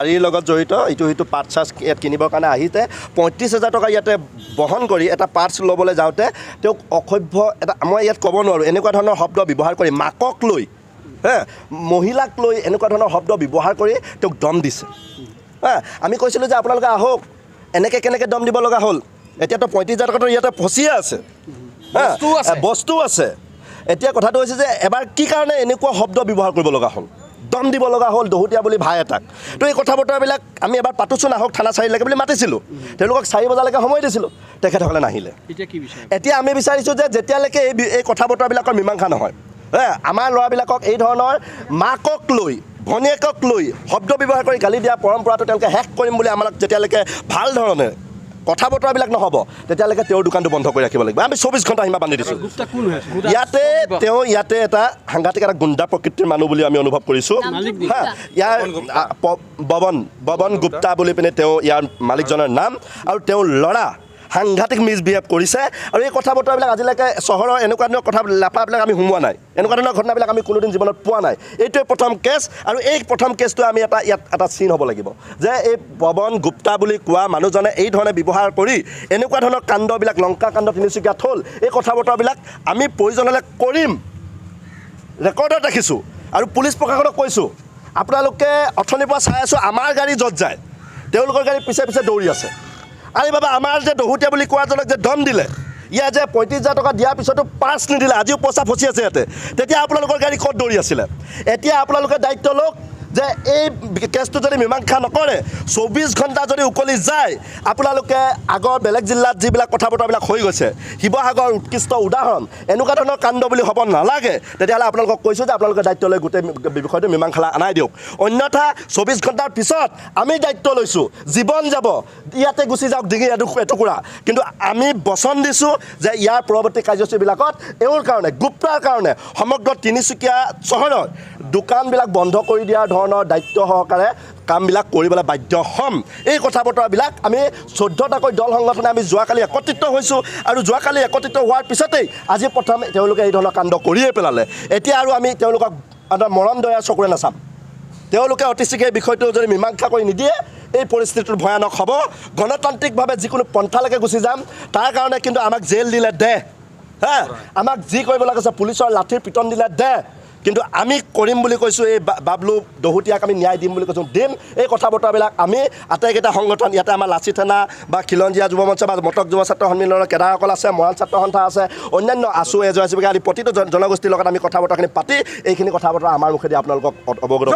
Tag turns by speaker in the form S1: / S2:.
S1: গাড়ীৰ লগত জড়িত ইটো সিটো পাৰ্টছ ইয়াত কিনিবৰ কাৰণে আহিতে ৩৫,০০০ টকা ইয়াতে বহন কৰি এটা পাৰ্টছ ল'বলৈ যাওঁতে তেওঁক অসভ্য এটা মই ইয়াত ক'ব নোৱাৰোঁ এনেকুৱা ধৰণৰ শব্দ ব্যৱহাৰ কৰি মাকক লৈ মহিলাক লৈ এনেকুৱা ধৰণৰ শব্দ ব্যৱহাৰ কৰি তেওঁক দম দিছে আমি কৈছিলোঁ যে আপোনালোকে আহক এনেকৈ কেনেকৈ দম দিব লগা হ'ল এতিয়াতো ৩৫,০০০ টকাটো ইয়াতে ফচিয়ে আছে বস্তু আছে এতিয়া কথাটো হৈছে যে এবাৰ কি কাৰণে এনেকুৱা শব্দ ব্যৱহাৰ কৰিব লগা হ'ল দম দিব লগা হ'ল দহুতীয়া বুলি ভাই এটাক তো এই কথা বতৰাবিলাক আমি এবাৰ পাতোচোন আহক থানা চাৰিলৈকে বুলি মাতিছিলোঁ তেওঁলোকক 4 বজালৈকে সময় দিছিলোঁ তেখেতসকলে নাহিলে এতিয়া আমি বিচাৰিছোঁ যে যেতিয়ালৈকে এই কথা বতৰাবিলাকৰ মীমাংসা নহয় আমাৰ ল'ৰাবিলাকক এই ধৰণৰ মাকক লৈ ভনীয়েকক লৈ শব্দ ব্যৱহাৰ কৰি গালি দিয়া পৰম্পৰাটো তেওঁলোকে শেষ কৰিম বুলি আমাক যেতিয়ালৈকে ভাল ধৰণে কথা বতৰাবিলাক নহ'ব তেতিয়ালৈকে তেওঁৰ দোকানটো বন্ধ কৰি ৰাখিব লাগিব আমি 24 ঘণ্টা সীমা বান্ধি দিছোঁ ইয়াতে এটা সাংঘাতিক এটা গুণ্ডা প্ৰকৃতিৰ মানুহ বুলি আমি অনুভৱ কৰিছোঁ ইয়াৰ ববন গুপ্তা বুলি পিনে তেওঁ ইয়াৰ মালিকজনৰ নাম আৰু তেওঁৰ ল'ৰা সাংঘাতিক মিছবিহেভ কৰিছে আৰু এই কথা বতৰাবিলাক আজিলৈকে চহৰৰ এনেকুৱা ধৰণৰ কথা লেপাবিলাক আমি সোমোৱা নাই এনেকুৱা ধৰণৰ ঘটনাবিলাক আমি কোনোদিন জীৱনত পোৱা নাই এইটোৱে প্ৰথম কেছ আৰু এই প্ৰথম কেছটো আমি ইয়াত এটা চিন হ'ব লাগিব যে এই ববন গুপ্তা বুলি কোৱা মানুহজনে এই ধৰণে ব্যৱহাৰ কৰি এনেকুৱা ধৰণৰ কাণ্ডবিলাক লংকা কাণ্ড তিনিচুকীয়াত হ'ল এই কথা বতৰাবিলাক আমি প্ৰয়োজন হ'লে কৰিম ৰেকৰ্ডত ৰাখিছোঁ আৰু পুলিচ প্ৰশাসনক কৈছোঁ আপোনালোকে অথনিৰ পৰা চাই আছোঁ আমাৰ গাড়ী য'ত যায় তেওঁলোকৰ গাড়ী পিছে পিছে দৌৰি আছে আৰে বাবা আমাৰ যে দহুতীয়া বুলি কোৱাজনক যে দম দিলে ইয়াত যে ৩৫,০০০ টকা দিয়াৰ পিছতো পাৰ্চ নিদিলে আজিও পইচা ফচি আছে ইয়াতে তেতিয়া আপোনালোকৰ গাড়ী ক'ত দৌৰি আছিলে এতিয়া আপোনালোকে দায়িত্ব লওক যে এই কেছটো যদি মীমাংসা নকৰে 24 ঘণ্টা যদি উকলি যায় আপোনালোকে আগৰ বেলেগ জিলাত যিবিলাক কথা বতৰাবিলাক হৈ গৈছে শিৱসাগৰ উৎকৃষ্ট উদাহৰণ এনেকুৱা ধৰণৰ কাণ্ড বুলি হ'ব নালাগে তেতিয়াহ'লে আপোনালোকক কৈছোঁ যে আপোনালোকে দায়িত্ব লৈ গোটেই বিষয়টো মীমাংসা আনাই দিয়ক অন্যথা 24 ঘণ্টাৰ পিছত আমি দায়িত্ব লৈছোঁ জীৱন যাব ইয়াতে গুচি যাওক ডিঙি এটুকুৰা কিন্তু আমি বচন দিছোঁ যে ইয়াৰ পৰৱৰ্তী কাৰ্যসূচীবিলাকত এওঁৰ কাৰণে গুপ্তাৰ কাৰণে সমগ্ৰ তিনিচুকীয়া চহৰৰ দোকানবিলাক বন্ধ কৰি দিয়াৰ ধৰণৰ দায়িত্ব সহকাৰে কামবিলাক কৰিবলৈ বাধ্য হ'ম এই কথা বতৰাবিলাক আমি 14টাকৈ দল সংগঠনে আমি যোৱাকালি একত্ৰিত হৈছোঁ আৰু যোৱাকালি একত্ৰিত হোৱাৰ পিছতেই আজি প্ৰথম তেওঁলোকে এই ধৰণৰ কাণ্ড কৰিয়ে পেলালে এতিয়া আৰু আমি তেওঁলোকক মৰণ দয়া চকুৰে নাচাম তেওঁলোকে অতি শীঘ্ৰে এই বিষয়টো যদি মীমাংসা কৰি নিদিয়ে এই পৰিস্থিতিটো ভয়ানক হ'ব গণতান্ত্ৰিকভাৱে যিকোনো পন্থালৈকে গুচি যাম তাৰ কাৰণে কিন্তু আমাক জেল দিলে দে আমাক যি কৰিব লাগে পুলিচৰ লাঠিৰ পিটন দিলে দে কিন্তু আমি কৰিম বুলি কৈছোঁ এই বাবলু দহুতীয়াক আমি ন্যায় দিম বুলি কৈছোঁ দিম এই কথা বতৰাবিলাক আমি আটাইকেইটা সংগঠন ইয়াতে আমাৰ লাচি থানা বা খিলঞ্জীয়া যুৱ মঞ্চ বা মটক যুৱ ছাত্ৰ সন্মিলনৰ কেডাৰসকল আছে মৰাণ ছাত্ৰ সন্থা আছে অন্যান্য আছু এজেঞ্চি আদি প্ৰতিটো জনগোষ্ঠীৰ লগত আমি কথা বতৰাখিনি পাতি এইখিনি কথা বতৰা আমাৰ মুখেদি আপোনালোকক অৱগত